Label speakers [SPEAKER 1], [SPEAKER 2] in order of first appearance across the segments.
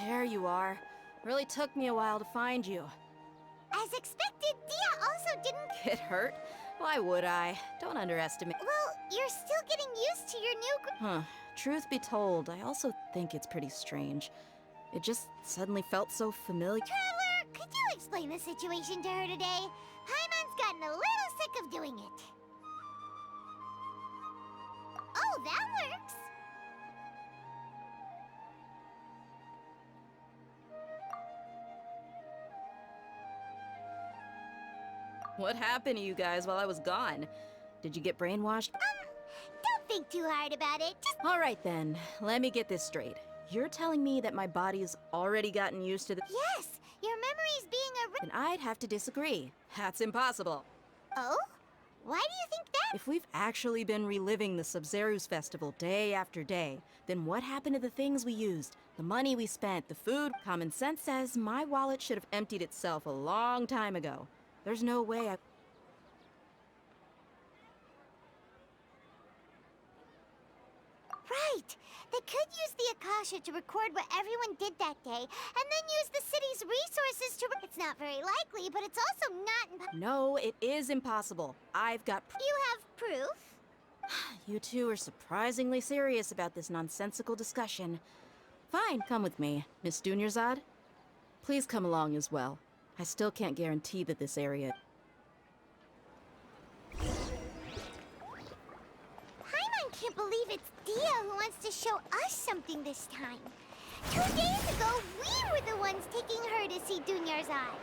[SPEAKER 1] There you are. Really took me a while to find you.
[SPEAKER 2] As expected, Dia also didn't
[SPEAKER 1] Get hurt? Why would I? Don't underestimate.
[SPEAKER 2] Well, you're still getting used to your new
[SPEAKER 1] Huh. Truth be told, I also think it's pretty strange. It just suddenly felt so familiar.
[SPEAKER 2] Traveler, could you explain the situation to her today? Paimon's gotten a little sick of doing it. Oh, that works.
[SPEAKER 1] What happened to you guys while I was gone? Did you get brainwashed?
[SPEAKER 2] Don't think too hard about it. Just
[SPEAKER 1] All right then, let me get this straight. You're telling me that my body's already gotten used to the...
[SPEAKER 2] yes, your memory's being
[SPEAKER 1] Then I'd have to disagree. That's impossible.
[SPEAKER 2] Oh? Why do you think that?
[SPEAKER 1] If we've actually been reliving the Sub-Zeru's festival day after day, then what happened to the things we used? The money we spent, the food? Common sense says my wallet should have emptied itself a long time ago. There's no way I...
[SPEAKER 2] Right. They could use the Akasha to record what everyone did that day, and then use the city's resources to... It's not very likely, but it's also not
[SPEAKER 1] No, it is impossible. I've got...
[SPEAKER 2] You have proof?
[SPEAKER 1] You two are surprisingly serious about this nonsensical discussion. Fine, come with me. Miss Dunyarzad? Please come along as well. I still can't guarantee that this area...
[SPEAKER 2] Paimon can't believe it's Dia who wants to show us something this time. 2 days ago, we were the ones taking her to see Dunyarzad.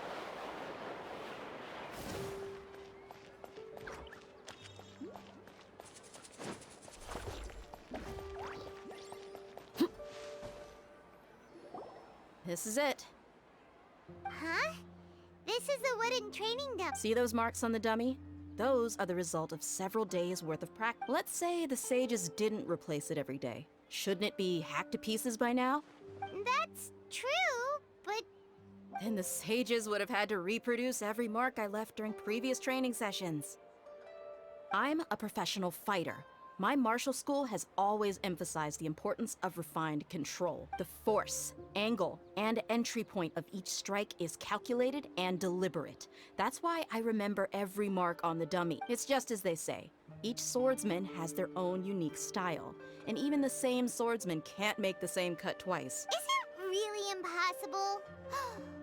[SPEAKER 1] This is it.
[SPEAKER 2] Huh? This is the wooden training dump.
[SPEAKER 1] See those marks on the dummy? Those are the result of several days' worth of practice. Let's say the sages didn't replace it every day. Shouldn't it be hacked to pieces by now?
[SPEAKER 2] That's true, but
[SPEAKER 1] Then the sages would have had to reproduce every mark I left during previous training sessions. I'm a professional fighter. My martial school has always emphasized the importance of refined control. The force, angle, and entry point of each strike is calculated and deliberate. That's why I remember every mark on the dummy. It's just as they say. Each swordsman has their own unique style, and even the same swordsman can't make the same cut twice.
[SPEAKER 2] is it really impossible?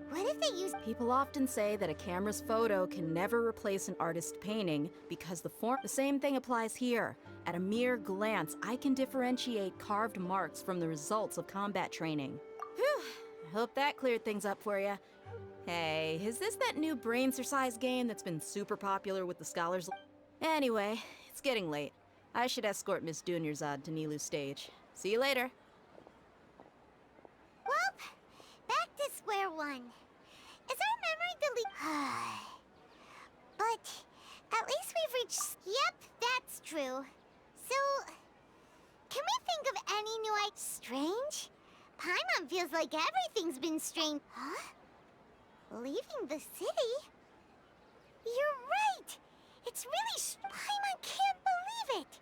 [SPEAKER 2] What if they use...
[SPEAKER 1] People often say that a camera's photo can never replace an artist's painting because the same thing applies here. At a mere glance, I can differentiate carved marks from the results of combat training. Whew, I hope that cleared things up for you. Hey, is this that new brain exercise game that's been super popular with the scholars? Anyway, it's getting late. I should escort Miss Dunyarzad to Nilu's stage. See you later.
[SPEAKER 2] Well, back to square one. Is our memory delete? But at least we've reached... Yep, that's true. So, can we think of any new ideas? Strange? Paimon feels like everything's been strange. Huh? Leaving the city? You're right! It's really... Paimon can't believe it!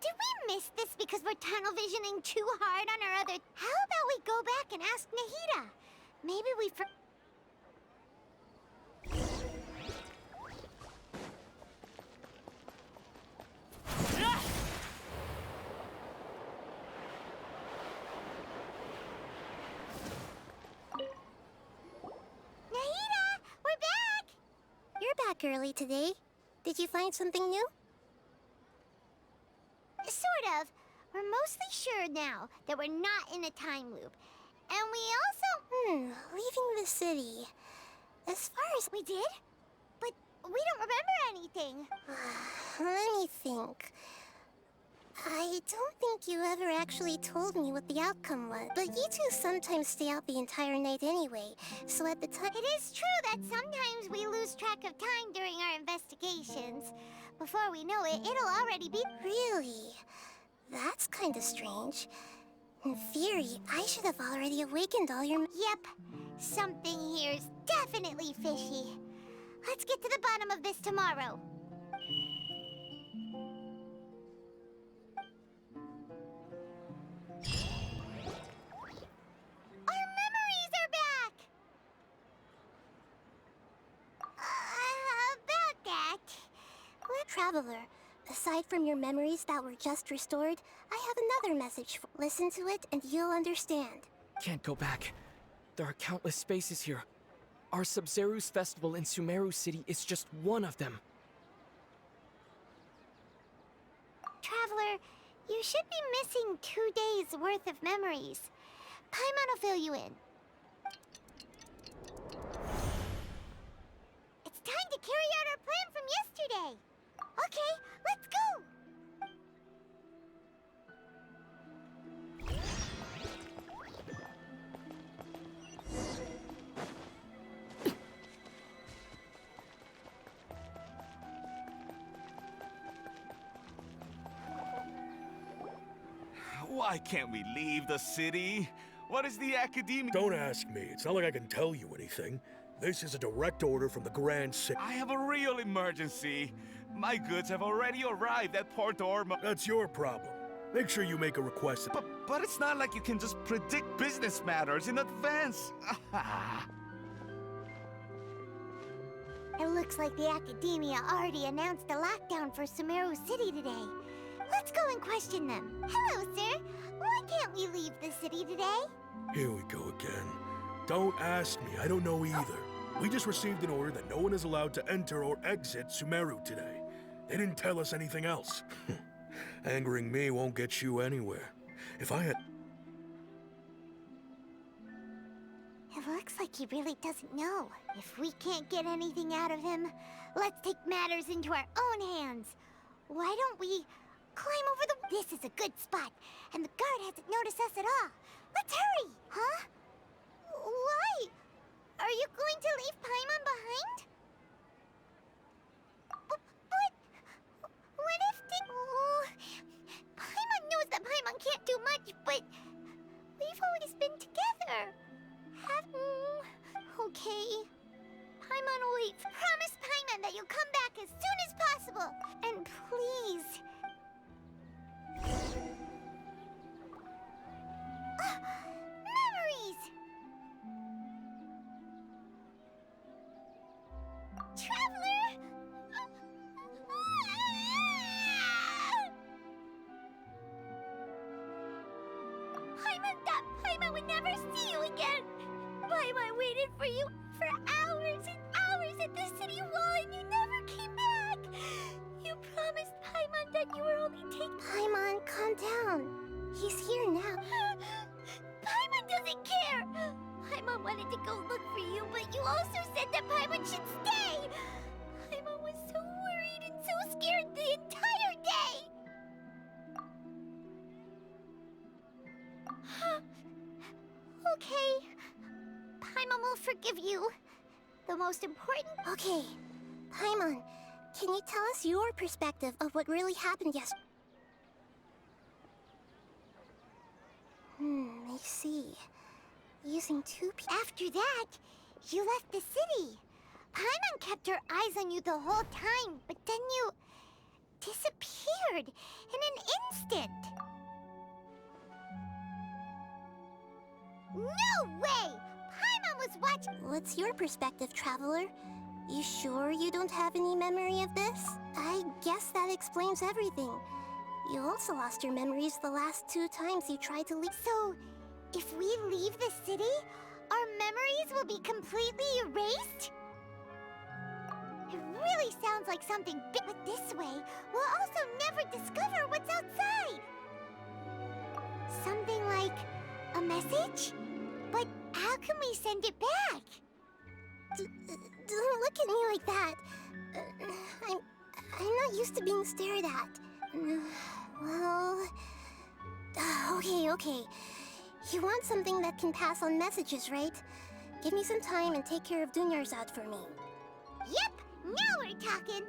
[SPEAKER 2] Did we miss this because we're tunnel visioning too hard on our other... How about we go back and ask Nahida? Maybe we Nahida, we're back! You're back early today. Did you find something new? Sort of. We're mostly sure now that we're not in a time loop. And we also... leaving the city. As far as... We did? But we don't remember anything. Let me think. I don't think you ever actually told me what the outcome was. But you two sometimes stay out the entire night anyway, so at the time... It is true that sometimes we lose track of time during our investigations. Before we know it, it'll already be... Really? That's kind of strange. In theory, I should have already awakened all your... Yep. Something here's definitely fishy. Let's get to the bottom of this tomorrow. Our memories Traveler, aside from your memories that were just restored, I have another message. Listen to it and you'll understand.
[SPEAKER 3] Can't go back. There are countless spaces here. Our Sub-Zeru's festival in Sumeru City is just one of them.
[SPEAKER 2] Traveler, you should be missing 2 days worth of memories. Paimon will fill you in. It's time to carry out our plan from yesterday. Okay, let's go!
[SPEAKER 4] Why can't we leave the city? What is the academia?
[SPEAKER 5] Don't ask me. It's not like I can tell you anything. This is a direct order from the Grand City.
[SPEAKER 4] I have a real emergency. My goods have already arrived at Port Ormo.
[SPEAKER 5] That's your problem. Make sure you make a request.
[SPEAKER 4] But it's not like you can just predict business matters in advance.
[SPEAKER 2] It looks like the Academia already announced a lockdown for Sumeru City today. Let's go and question them. Hello, sir. Why can't we leave the city today?
[SPEAKER 5] Here we go again. Don't ask me. I don't know either. We just received an order that no one is allowed to enter or exit Sumeru today. They didn't tell us anything else. Angering me won't get you anywhere. If I had...
[SPEAKER 2] It looks like he really doesn't know. If we can't get anything out of him, let's take matters into our own hands. Why don't we climb over the... This is a good spot, and the guard hasn't noticed us at all. Let's hurry! Huh? Why? Are you going to leave Paimon behind? But... What if the... Oh, Paimon knows that Paimon can't do much, but... We've always been together. Okay. Paimon will wait. Promise Paimon that you'll come back as soon as possible. And please... Memories! Traveler! Paimon thought Paimon would never see you again. Paimon waited for you for hours and hours at the city wall and you never came back. You promised Paimon that you were only taking... Paimon, calm down. He's here now. Paimon doesn't care. Paimon wanted to go look for you, but you also said that Paimon should stay. Paimon was so worried and so scared the entire day. Okay. Paimon will forgive you. The most important... Okay. Paimon, can you tell us your perspective of what really happened yesterday? I see. Using two people... After that, you left the city. Paimon kept her eyes on you the whole time, but then you... disappeared in an instant. No way! Paimon was watching... What's your perspective, Traveler? You sure you don't have any memory of this? I guess that explains everything. You also lost your memories the last 2 times you tried to leave. So, if we leave the city, our memories will be completely erased? It really sounds like something big, but this way, we'll also never discover what's outside. Something like a message? But how can we send it back? Don't look at me like that. I'm not used to being stared at. Well... Okay. You want something that can pass on messages, right? Give me some time and take care of Dunyar's out for me. Yep! Now we're talking!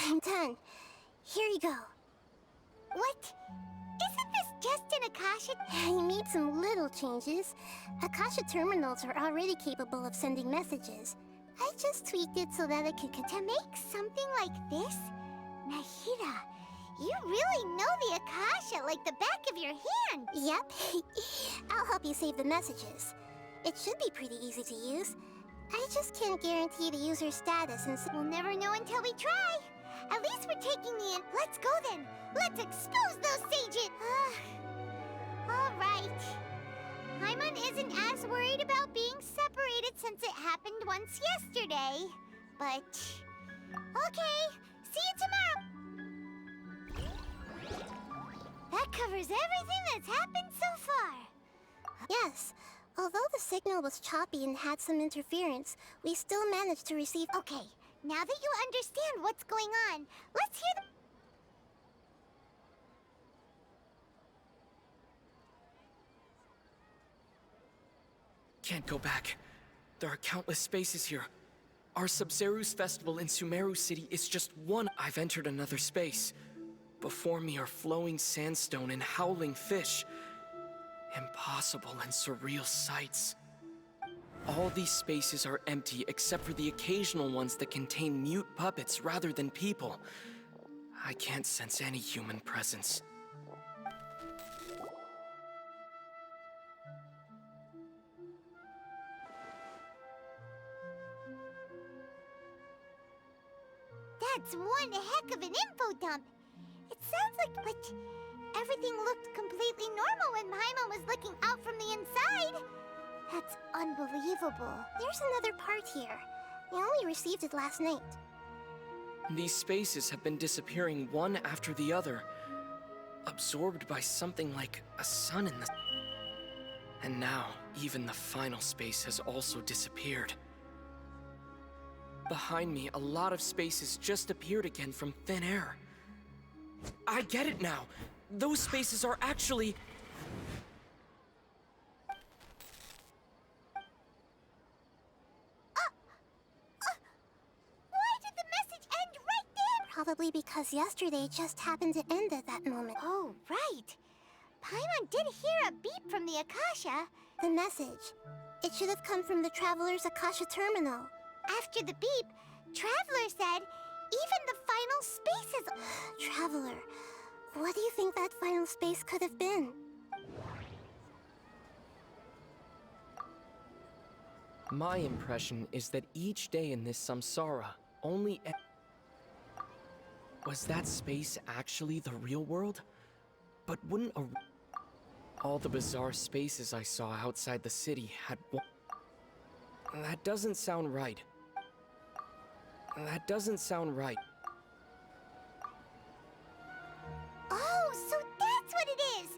[SPEAKER 2] I'm done. Here you go. What? Akasha? He made some little changes. Akasha terminals are already capable of sending messages. I just tweaked it so that it could... To make something like this? Nahida, you really know the Akasha like the back of your hand. Yep. I'll help you save the messages. It should be pretty easy to use. I just can't guarantee the user's status, and we'll never know until we try. At least we're taking the in. Let's go then. Let's expose those sages. All right. Paimon isn't as worried about being separated since it happened once yesterday. But okay. See you tomorrow. That covers everything that's happened so far. Yes. Although the signal was choppy and had some interference, we still managed to receive... Okay, now that you understand what's going on, let's hear the...
[SPEAKER 3] Can't go back. There are countless spaces here. Our Sub-Zeru's festival in Sumeru City is just one. I've entered another space. Before me are flowing sandstone and howling fish. Impossible and surreal sights. All these spaces are empty except for the occasional ones that contain mute puppets rather than people. I can't sense any human presence.
[SPEAKER 2] That's one heck of an info dump. It sounds like... But everything looked completely normal when Paimon was looking out from the inside. That's unbelievable. There's another part here. We only received it last night.
[SPEAKER 3] These spaces have been disappearing one after the other, absorbed by something like a sun in the... And now, even the final space has also disappeared. Behind me, a lot of spaces just appeared again from thin air. I get it now! Those spaces are actually...
[SPEAKER 2] Why did the message end right there? Probably because yesterday just happened to end at that moment. Oh, right. Paimon did hear a beep from the Akasha. The message. It should have come from the Traveler's Akasha terminal. After the beep, Traveler said, even the final spaces... Traveler, what do you think that final space could have been?
[SPEAKER 3] My impression is that each day in this samsara only... Was that space actually the real world? But wouldn't a... All the bizarre spaces I saw outside the city had one... That doesn't sound right. That doesn't sound right.
[SPEAKER 2] Oh, so that's what it is!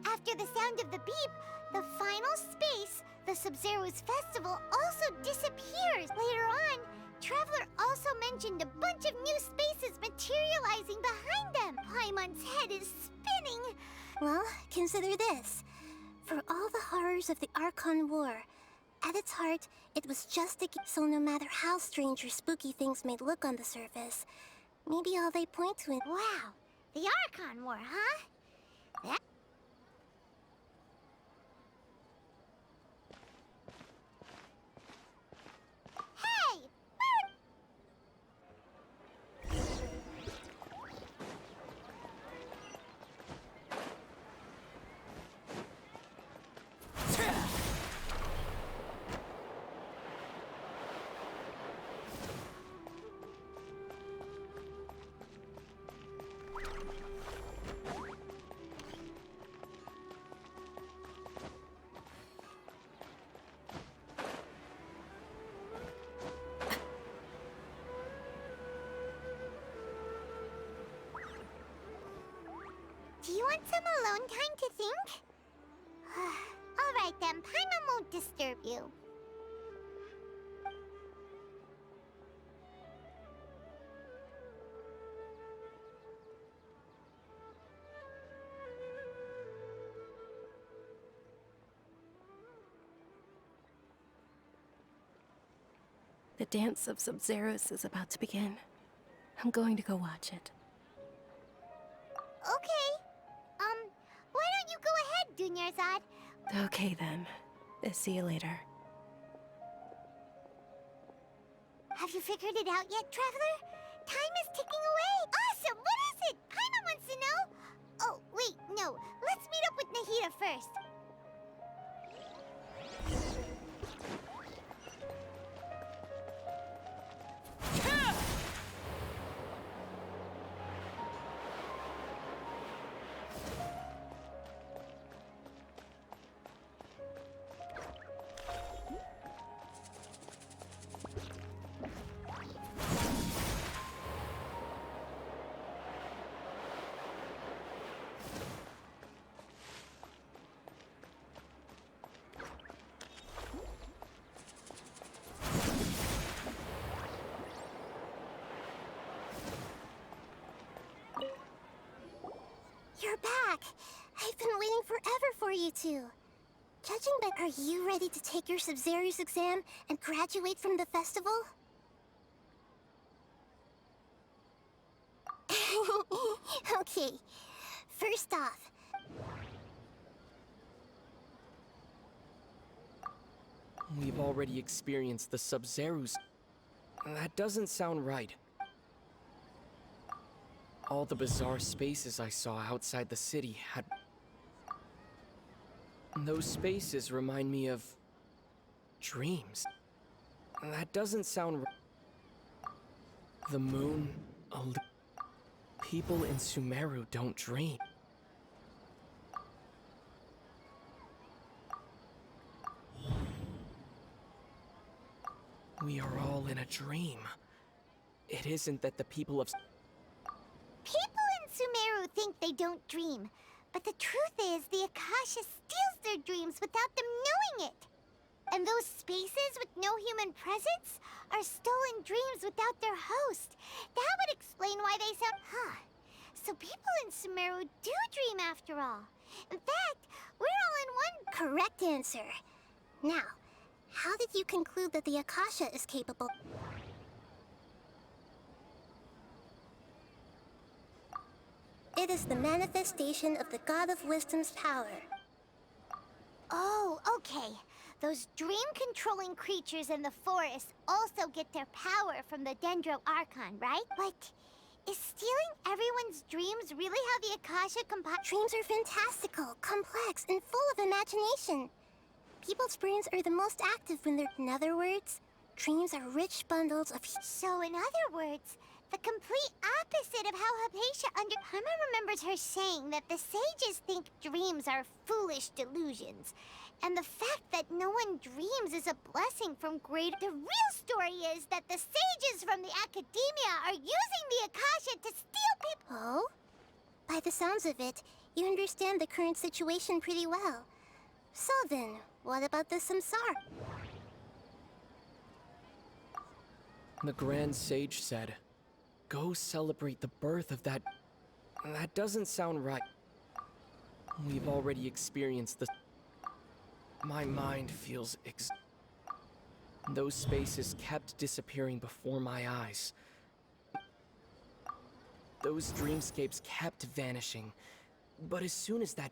[SPEAKER 2] After the sound of the beep, the final space, the Sub-Zeru's festival, also disappears. Later on, Traveler also mentioned a bunch of new spaces materializing behind them. Paimon's head is spinning. Well, consider this. For all the horrors of the Archon War, at its heart, it was just a... So no matter how strange or spooky things may look on the surface, maybe all they point to is... Wow, the Archon War, huh? That... Hey! Do you want some alone time to think? All right then, Paimon won't disturb you.
[SPEAKER 6] The dance of Sub-Zerus is about to begin. I'm going to go watch it.
[SPEAKER 2] Okay. Why don't you go ahead, Erzad.
[SPEAKER 6] Okay then. See you later.
[SPEAKER 2] Have you figured it out yet, Traveler? Time is ticking away. Awesome! What is it? Paimon wants to know. Oh, wait, no. Let's meet up with Nahida first. You're back! I've been waiting forever for you two. Judging by... Are you ready to take your Sub-Zero's exam and graduate from the festival? Okay. First off...
[SPEAKER 3] We've already experienced the Sub-Zero's. That doesn't sound right. All the bizarre spaces I saw outside the city had... Those spaces remind me of... dreams. That doesn't sound right. The moon... People in Sumeru don't dream. We are all in a dream. It isn't that the people of...
[SPEAKER 2] People in Sumeru think they don't dream, but the truth is the Akasha steals their dreams without them knowing it. And those spaces with no human presence are stolen dreams without their host. That would explain why they sound... Huh. So people in Sumeru do dream after all. In fact, we're all in one... Correct answer. Now, how did you conclude that the Akasha is capable... It is the manifestation of the God of Wisdom's power. Oh, okay. Those dream-controlling creatures in the forest also get their power from the Dendro Archon, right? But is stealing everyone's dreams really how the Akasha Dreams are fantastical, complex, and full of imagination. People's brains are the most active when they're... In other words, dreams are rich bundles of... So in other words... the complete opposite of how Hypatia Paimon remembers her saying that the sages think dreams are foolish delusions. And the fact that no one dreams is a blessing from great... The real story is that the sages from the academia are using the Akasha to steal people... Oh? By the sounds of it, you understand the current situation pretty well. So then, what about the samsara?
[SPEAKER 3] The Grand Sage said, "Go celebrate the birth of that..." That doesn't sound right. We've already experienced the... My mind feels Those spaces kept disappearing before my eyes. Those dreamscapes kept vanishing. But as soon as that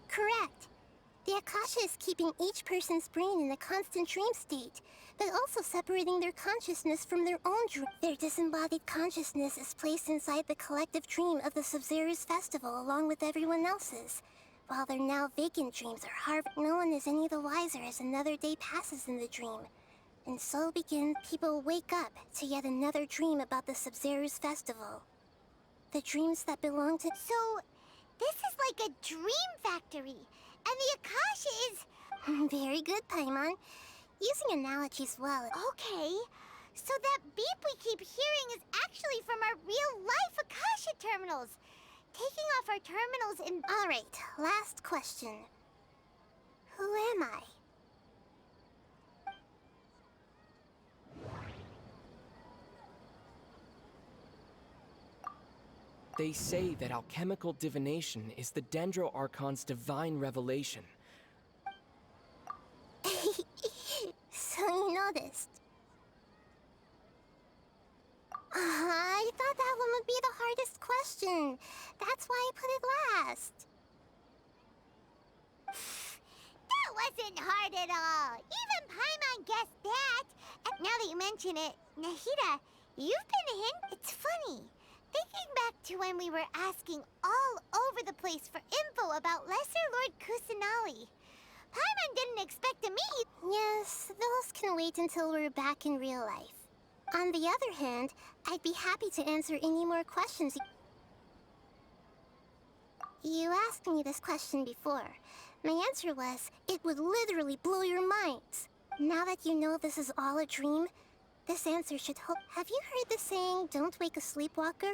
[SPEAKER 2] Correct. The Akasha is keeping each person's brain in a constant dream state, but also separating their consciousness from their own dream. Their disembodied consciousness is placed inside the collective dream of the Sub-Zero's festival along with everyone else's, while their now vacant dreams are harvested. No one is any the wiser as another day passes in the dream. And so begin, people wake up to yet another dream about the Sub-Zero's festival. The dreams that belong to... So, this is like a dream factory, and the Akasha is... Very good, Paimon. Using analogies well. Okay, so that beep we keep hearing is actually from our real-life Akasha terminals. Taking off our terminals in... Alright, last question. Who am I?
[SPEAKER 3] They say that alchemical divination is the Dendro Archon's divine revelation.
[SPEAKER 2] So you noticed. I thought that one would be the hardest question. That's why I put it last. That wasn't hard at all. Even Paimon guessed that. And now that you mention it, Nahida, you've been It's funny. Thinking back to when we were asking all over the place for info about Lesser Lord Kusanali. Paimon didn't expect to meet. Yes, those can wait until we're back in real life. On the other hand, I'd be happy to answer any more questions. You asked me this question before. My answer was, it would literally blow your minds. Now that you know this is all a dream, this answer should help. Have you heard the saying, don't wake a sleepwalker?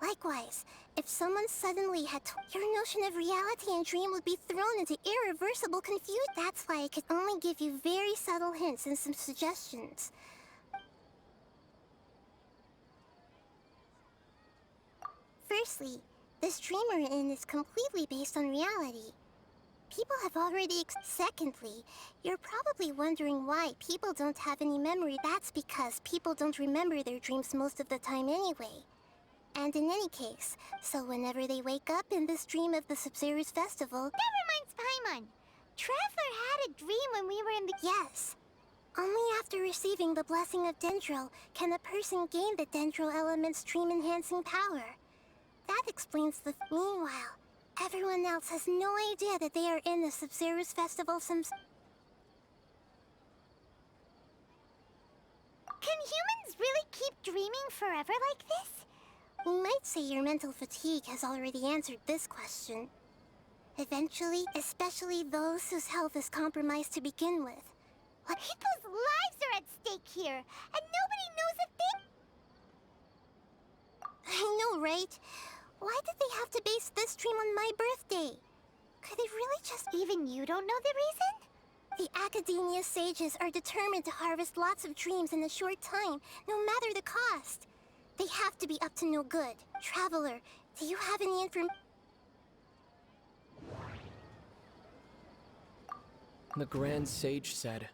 [SPEAKER 2] Likewise, if someone suddenly had your notion of reality and dream would be thrown into irreversible confusion. That's why I could only give you very subtle hints and some suggestions. Firstly, this dream we're in is completely based on reality. People have already Secondly, you're probably wondering why people don't have any memory. That's because people don't remember their dreams most of the time anyway. And in any case, so whenever they wake up in this dream of the Sub-Zero's festival... That reminds Paimon. Traveler had a dream when we were in the... Yes. Only after receiving the blessing of Dendro can a person gain the Dendro element's dream-enhancing power. That explains the... Meanwhile, everyone else has no idea that they are in the Sub-Zero's festival Can humans really keep dreaming forever like this? We might say your mental fatigue has already answered this question. Eventually, especially those whose health is compromised to begin with. People's lives are at stake here, and nobody knows a thing! I know, right? Why did they have to base this dream on my birthday? Could it really just... Even you don't know the reason? The Academia sages are determined to harvest lots of dreams in a short time, no matter the cost. They have to be up to no good. Traveler, do you have any information?
[SPEAKER 3] The Grand Sage said,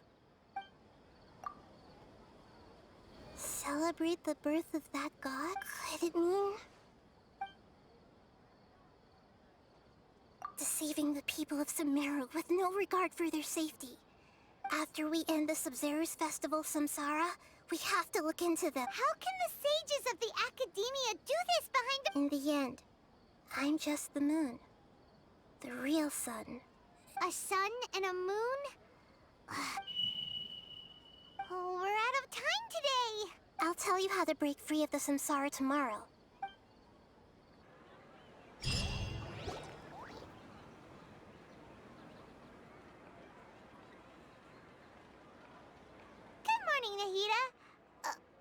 [SPEAKER 2] Celebrate the birth of that god? Could it mean... deceiving the people of Sumeru with no regard for their safety. After we end the Sub-Zero's festival Samsara, we have to look into them. How can the sages of the Academia do this behind the... In the end, I'm just the moon. The real sun. A sun and a moon? Oh, we're out of time today! I'll tell you how to break free of the Samsara tomorrow. Nahida?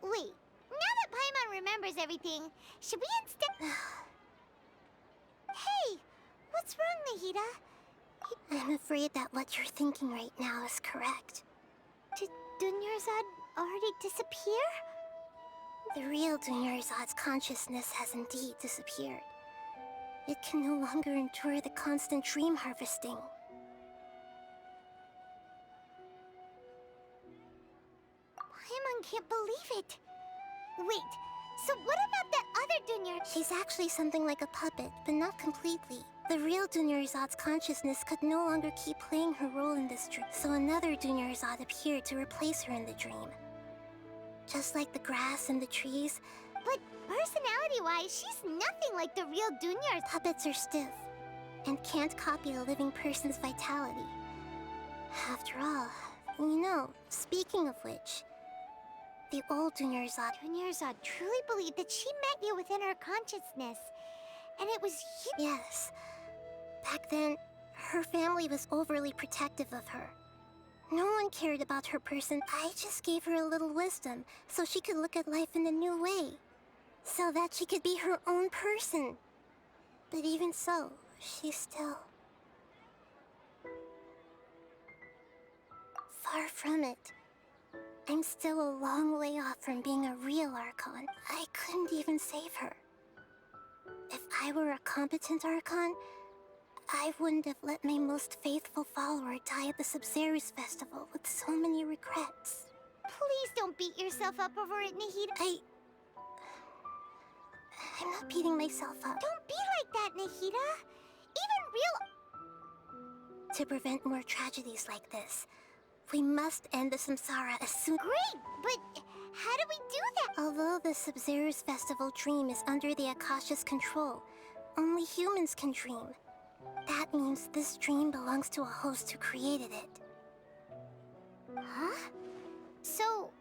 [SPEAKER 2] Wait. Now that Paimon remembers everything, should we instead... Hey! What's wrong, Nahida? I'm afraid that what you're thinking right now is correct. Did Dunyarzad already disappear? The real Dunyarzad's consciousness has indeed disappeared. It can no longer endure the constant dream harvesting. Paimon can't believe it. Wait, so what about that other Dunyar? She's actually something like a puppet, but not completely. The real Dunyarzad's consciousness could no longer keep playing her role in this dream, so another Dunyarzad appeared to replace her in the dream. Just like the grass and the trees. But personality-wise, she's nothing like the real Dunyar. Puppets are stiff, and can't copy a living person's vitality. After all, you know, speaking of which, the old Dunyarzad truly believed that she met you within her consciousness. And it was you. Yes. Back then, her family was overly protective of her. No one cared about her person. I just gave her a little wisdom so she could look at life in a new way. So that she could be her own person. But even so, she's still... far from it. I'm still a long way off from being a real Archon. I couldn't even save her. If I were a competent Archon, I wouldn't have let my most faithful follower die at the Sub-Zero's festival with so many regrets. Please don't beat yourself up over it, Nahida. I'm not beating myself up. Don't be like that, Nahida. Even real... To prevent more tragedies like this, we must end the samsara as soon... Great, but how do we do that? Although the Sub-Zero's festival dream is under the Akasha's control, only humans can dream. That means this dream belongs to a host who created it. Huh? So...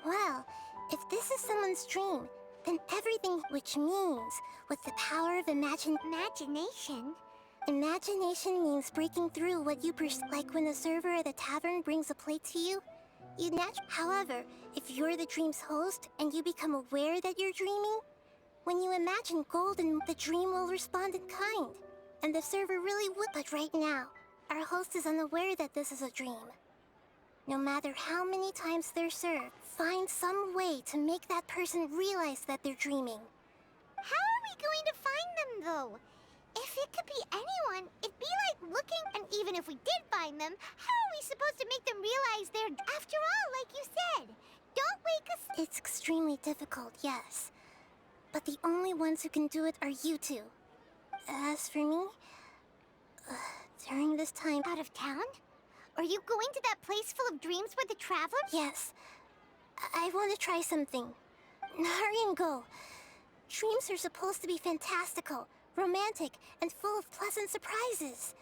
[SPEAKER 2] Well, if this is someone's dream, then everything, which means, with the power of imagination... Imagination means breaking through what you like when the server at the tavern brings a plate to you. However, if you're the dream's host and you become aware that you're dreaming, when you imagine gold, the dream will respond in kind. And the server really would. But right now, our host is unaware that this is a dream. No matter how many times they're served, find some way to make that person realize that they're dreaming. How are we going to find them, though? If it could be anyone, it'd be like looking... And even if we did find them, how are we supposed to make them realize they're... After all, like you said, don't wake us... It's extremely difficult, yes. But the only ones who can do it are you two. As for me, during this time... Out of town? Are you going to that place full of dreams with the travelers? Yes. I want to try something. Hurry and go. Dreams are supposed to be fantastical, romantic, and full of pleasant surprises.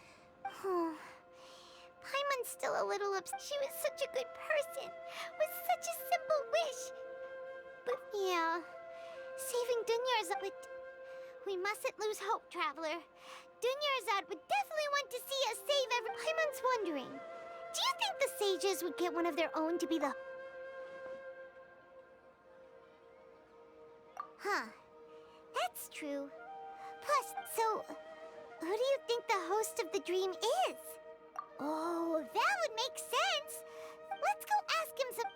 [SPEAKER 2] Paimon's still a little upset. She was such a good person, with such a simple wish. But yeah, saving Dunyarzad, but we mustn't lose hope, Traveler. Dunyarzad would definitely want to see us save every... Paimon's wondering, do you think the sages would get one of their own to be the... Huh, that's true. Plus, so, who do you think the host of the dream is? Oh, that would make sense. Let's go ask him some...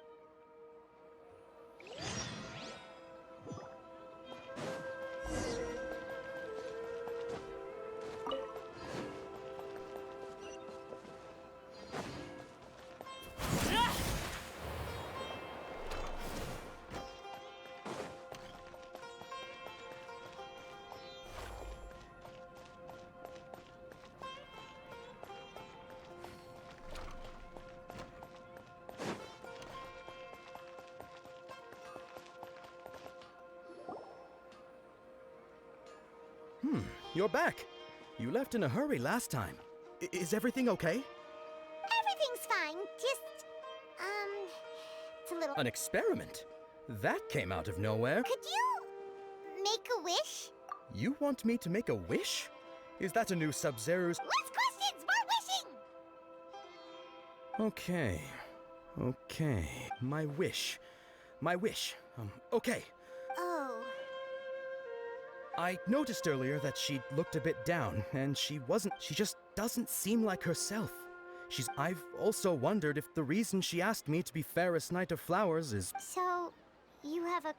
[SPEAKER 7] You're back. You left in a hurry last time. Is everything okay?
[SPEAKER 2] Everything's fine, just... it's a little...
[SPEAKER 7] An experiment? That came out of nowhere.
[SPEAKER 2] Could you... make a wish?
[SPEAKER 7] You want me to make a wish? Is that a new Sub-Zero's...
[SPEAKER 2] Less questions! More wishing!
[SPEAKER 7] Okay. My wish. Okay.
[SPEAKER 2] Oh...
[SPEAKER 7] I noticed earlier that she looked a bit down, and she just doesn't seem like herself. I've also wondered if the reason she asked me to be fairest Knight of Flowers is...
[SPEAKER 2] So, you have a...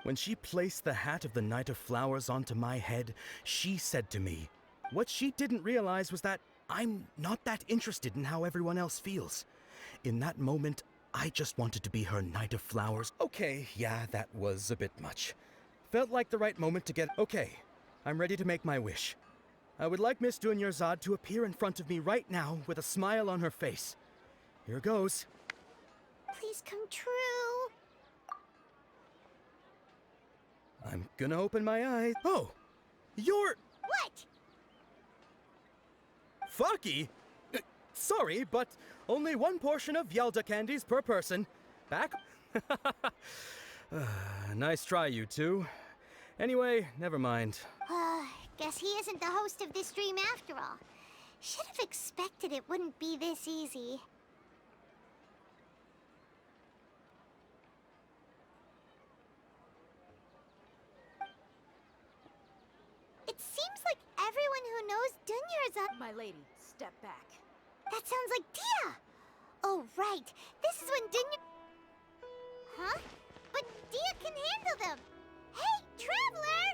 [SPEAKER 7] When she placed the hat of the Knight of Flowers onto my head, she said to me, what she didn't realize was that I'm not that interested in how everyone else feels. In that moment, I just wanted to be her Knight of Flowers. Okay, yeah, that was a bit much. Felt like the right moment to get... Okay, I'm ready to make my wish. I would like Miss Dunyarzad to appear in front of me right now with a smile on her face. Here goes.
[SPEAKER 2] Please come true.
[SPEAKER 7] I'm gonna open my eyes. Oh! You're...
[SPEAKER 2] What?
[SPEAKER 7] Fucky? Sorry, but only one portion of Yalda candies per person. Back? Nice try, you two. Anyway, never mind.
[SPEAKER 2] Guess he isn't the host of this dream after all. Should have expected it wouldn't be this easy. It seems like everyone who knows Dunyarzad...
[SPEAKER 1] My lady, step back.
[SPEAKER 2] That sounds like Dia! Oh, right. This is when Dunya... Huh? But Dia can handle them! Hey, Traveler!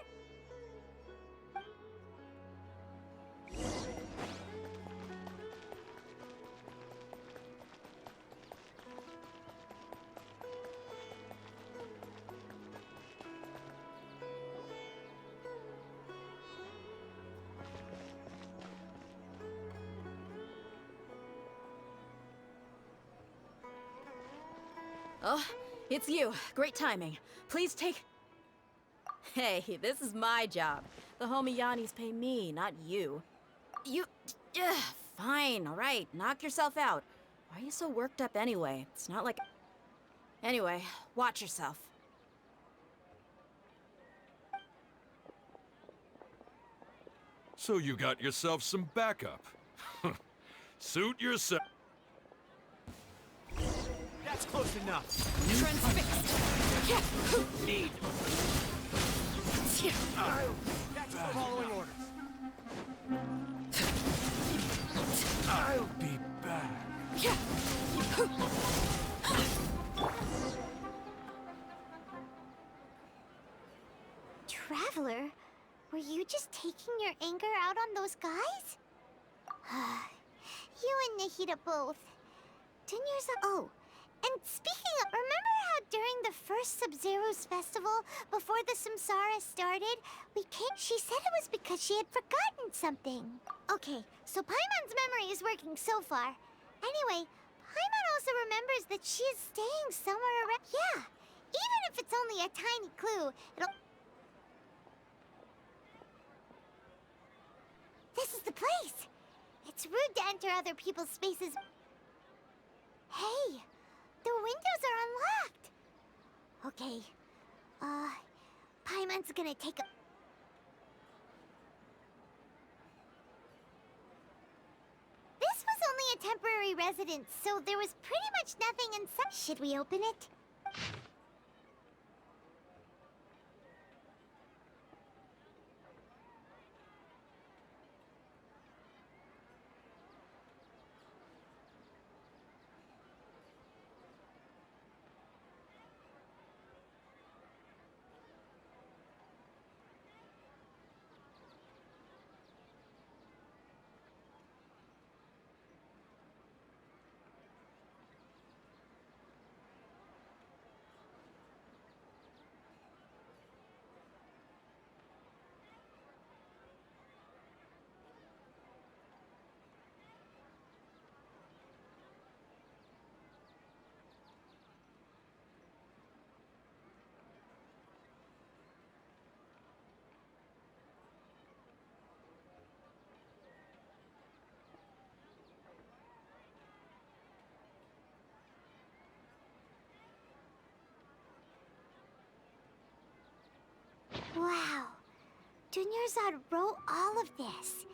[SPEAKER 1] Oh, it's you. Great timing. Please take... Hey, this is my job. The homie Yannis pay me, not you. You... Ugh, fine, alright. Knock yourself out. Why are you so worked up anyway? It's not like... Anyway, watch yourself.
[SPEAKER 8] So you got yourself some backup. Suit yourself.
[SPEAKER 9] That's close enough.
[SPEAKER 1] Transfixed!
[SPEAKER 9] Need. Back to following orders.
[SPEAKER 8] I'll be back.
[SPEAKER 2] Traveler, were you just taking your anger out on those guys? You and Nahida both. Oh, and speaking of, remember how during the first Sub-Zero's festival, before the Samsara started, she said it was because she had forgotten something. Okay, so Paimon's memory is working so far. Anyway, Paimon also remembers that she is staying somewhere around... Yeah, even if it's only a tiny clue, it'll... This is the place! It's rude to enter other people's spaces. Hey, the windows are unlocked. Okay, Paimon's gonna take a... This was only a temporary residence, so there was pretty much nothing inside. Should we open it? Wow. Dunyarzad wrote all of this.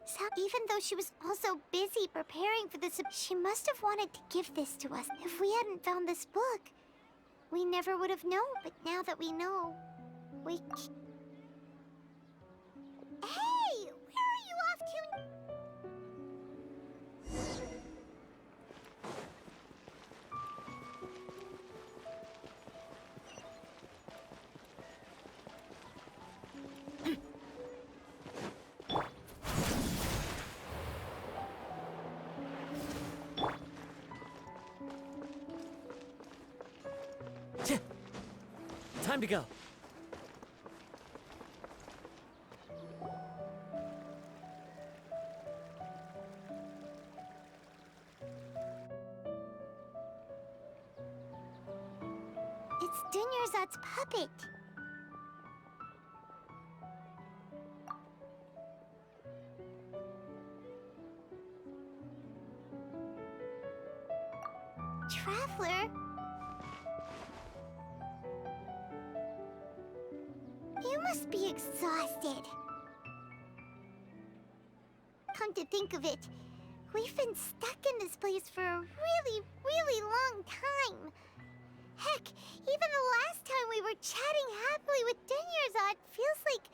[SPEAKER 2] So even though she was also busy preparing for this, she must have wanted to give this to us. If we hadn't found this book, we never would have known. But now that we know, we... Hey! Where are you off to?
[SPEAKER 9] Time to go.
[SPEAKER 2] It's Dunyarzad's puppet. Traveler? You must be exhausted. Come to think of it, we've been stuck in this place for a really, really long time. Heck, even the last time we were chatting happily with Dunyarzad feels like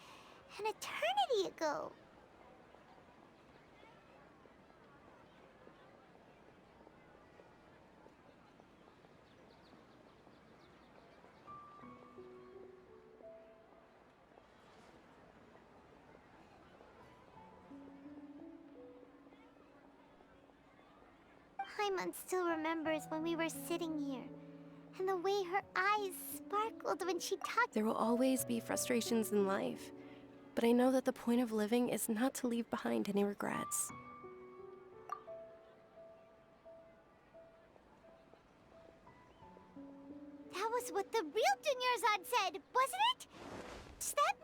[SPEAKER 2] an eternity ago. Paimon still remembers when we were sitting here, and the way her eyes sparkled when she talked.
[SPEAKER 6] There will always be frustrations in life, but I know that the point of living is not to leave behind any regrets.
[SPEAKER 2] That was what the real Dunyarzad said, wasn't it? Does that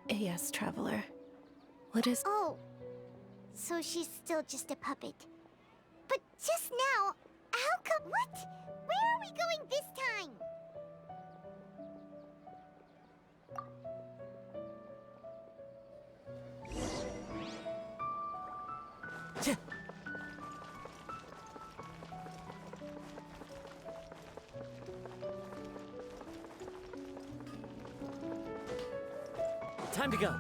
[SPEAKER 2] mean...
[SPEAKER 6] Yes, traveler. What is...
[SPEAKER 2] Oh, so she's still just a puppet. But just now, how come... What? Where are we going this time?
[SPEAKER 9] Time to go.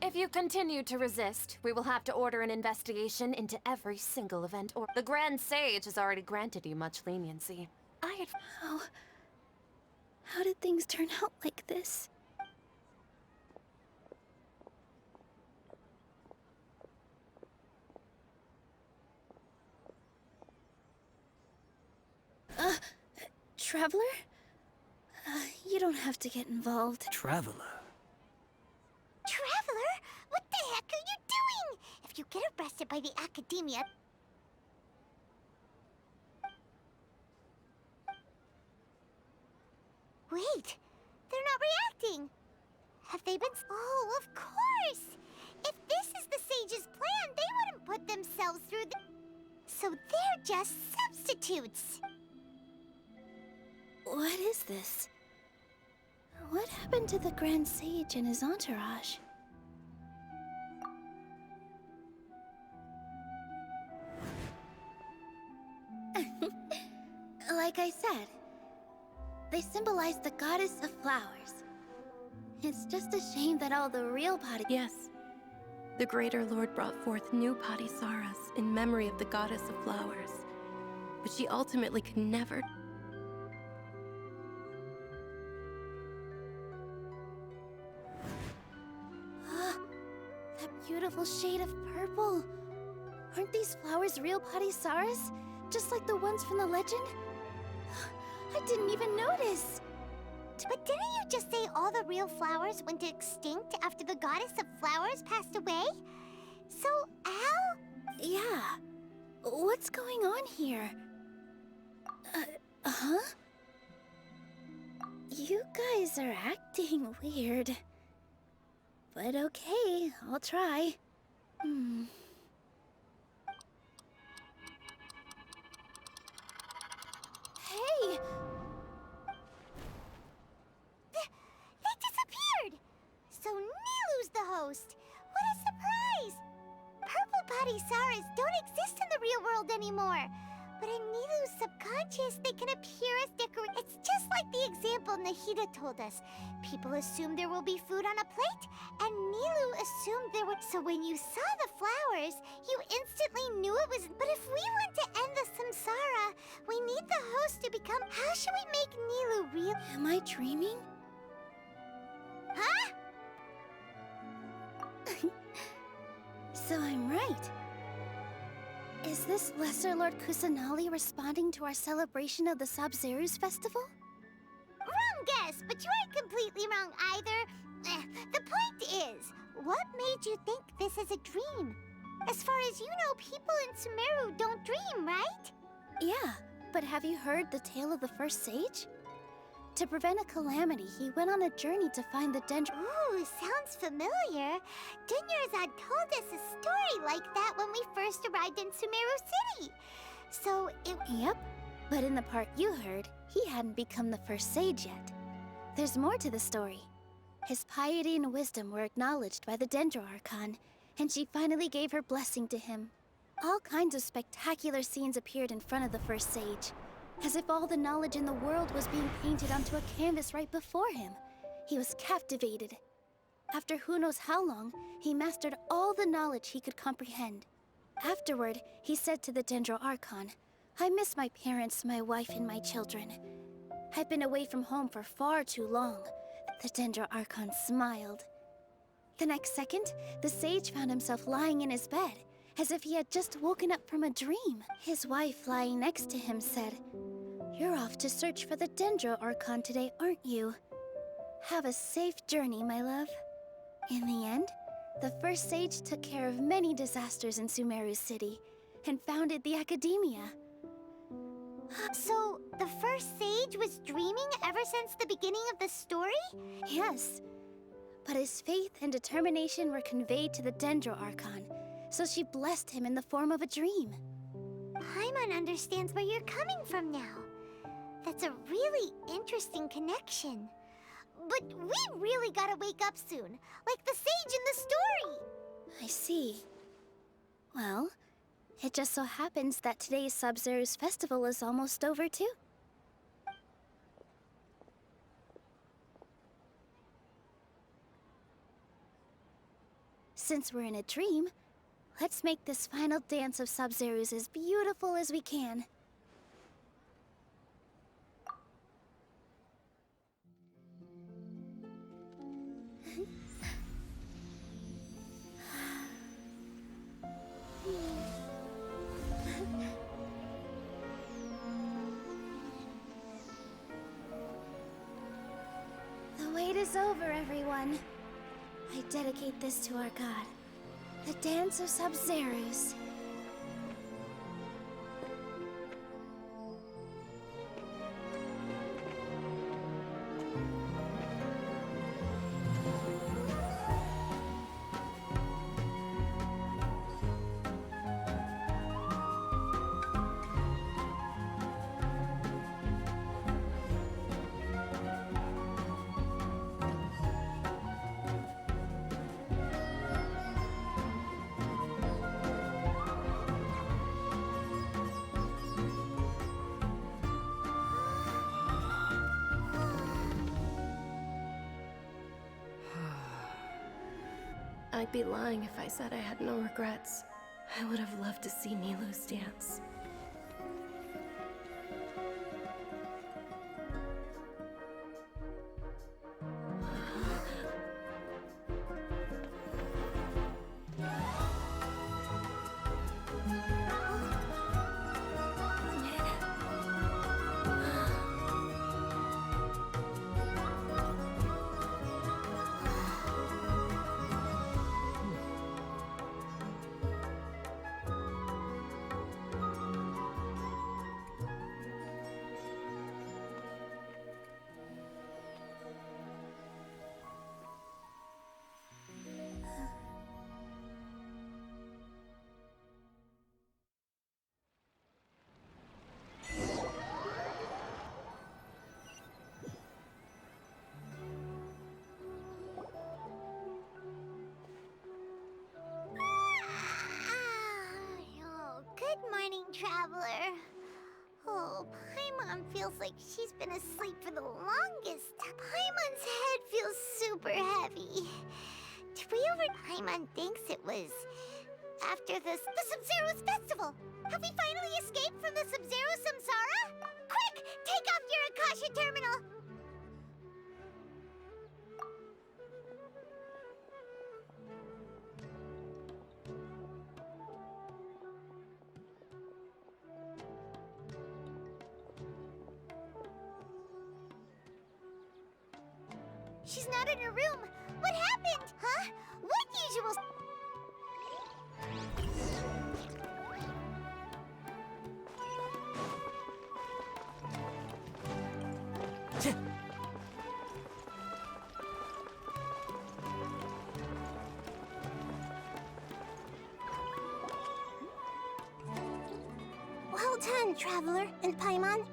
[SPEAKER 10] If you continue to resist, we will have to order an investigation into every single event, or the Grand Sage has already granted you much leniency.
[SPEAKER 11] How did things turn out like this? Traveler? You don't have to get involved.
[SPEAKER 9] Traveler.
[SPEAKER 2] Traveler? What the heck are you doing? If you get arrested by the Academia... Wait, they're not reacting. Have they been... Oh, of course! If this is the Sage's plan, they wouldn't put themselves through the... So they're just substitutes.
[SPEAKER 11] What is this? What happened to the Grand Sage and his entourage? Like I said, they symbolize the goddess of flowers. It's just a shame that all the real
[SPEAKER 6] Yes. The Greater Lord brought forth new Padisaras in memory of the goddess of flowers. But she ultimately could never...
[SPEAKER 11] That beautiful shade of purple. Aren't these flowers real Padisaras? Just like the ones from the legend? I didn't even notice.
[SPEAKER 2] But didn't you just say all the real flowers went extinct after the goddess of flowers passed away? So, how?
[SPEAKER 11] Yeah. What's going on here? Huh? You guys are acting weird. But okay, I'll try. Hey!
[SPEAKER 2] They disappeared! So Nilu's the host. What a surprise! Purple Padisaras don't exist in the real world anymore. But in Nilu's subconscious, they can appear as decorations. It's just like the example Nahida told us. People assume there will be food on a plate, and Nilu assumed there would. So when you saw the flowers, you instantly knew it was. But if we want to end the samsara, we need the host to become. How should we make Nilu real?
[SPEAKER 11] Am I dreaming?
[SPEAKER 2] Huh?
[SPEAKER 11] So I'm right. Is this Lesser Lord Kusanali responding to our celebration of the Sabzeruz festival?
[SPEAKER 2] Wrong guess, but you aren't completely wrong either. The point is, what made you think this is a dream? As far as you know, people in Sumeru don't dream, right?
[SPEAKER 11] Yeah, but have you heard the tale of the first sage? To prevent a calamity, he went on a journey to find the dendron.
[SPEAKER 2] Ooh, sounds familiar. Dunyarzad told us a story like that when we first arrived in Sumeru City. So it...
[SPEAKER 11] Yep, but in the part you heard, he hadn't become the first sage yet. There's more to the story. His piety and wisdom were acknowledged by the Dendro Archon, and she finally gave her blessing to him. All kinds of spectacular scenes appeared in front of the first sage, as if all the knowledge in the world was being painted onto a canvas right before him. He was captivated. After who knows how long, he mastered all the knowledge he could comprehend. Afterward, he said to the Dendro Archon, "I miss my parents, my wife, and my children. I've been away from home for far too long." The Dendro Archon smiled. The next second, the sage found himself lying in his bed, as if he had just woken up from a dream. His wife, lying next to him, said, You're off to search for the Dendro Archon today, aren't you? Have a safe journey, my love. In the end, the first sage took care of many disasters in Sumeru City and founded the Academia.
[SPEAKER 2] So, the first sage was dreaming ever since the beginning of the story?
[SPEAKER 11] Yes. But his faith and determination were conveyed to the Dendro Archon, so she blessed him in the form of a dream.
[SPEAKER 2] Paimon understands where you're coming from now. That's a really interesting connection. But we really gotta wake up soon, like the sage in the story!
[SPEAKER 11] I see. Well, it just so happens that today's Sub-Zero's festival is almost over too. Since we're in a dream, let's make this final dance of Sub-Zero's as beautiful as we can. The wait is over, everyone. I dedicate this to our god, the Dance of Sub-Zero's.
[SPEAKER 6] I'd be lying if I said I had no regrets. I would have loved to see Nilou's dance.
[SPEAKER 2] Traveler. Oh, Paimon feels like she's been asleep for the longest. Paimon's head feels super heavy. Did we Paimon thinks it was after the Sub-Zero's festival. Have we finally escaped from the Sub-Zero samsara? Quick, take off your Akasha terminal. She's not in her room. What happened? Huh? What usual... Well done, Traveler and Paimon.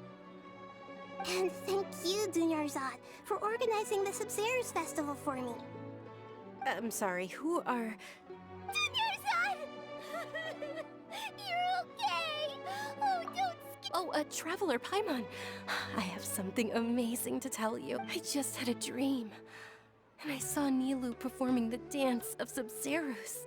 [SPEAKER 2] And thank you, Dunyarzad, for organizing the Sub-Zero's festival for me.
[SPEAKER 6] I'm sorry, who are...
[SPEAKER 2] Dunyarzad! You're okay! Oh, don't...
[SPEAKER 6] Traveler Paimon. I have something amazing to tell you. I just had a dream. And I saw Nilou performing the dance of Sub-Zero's.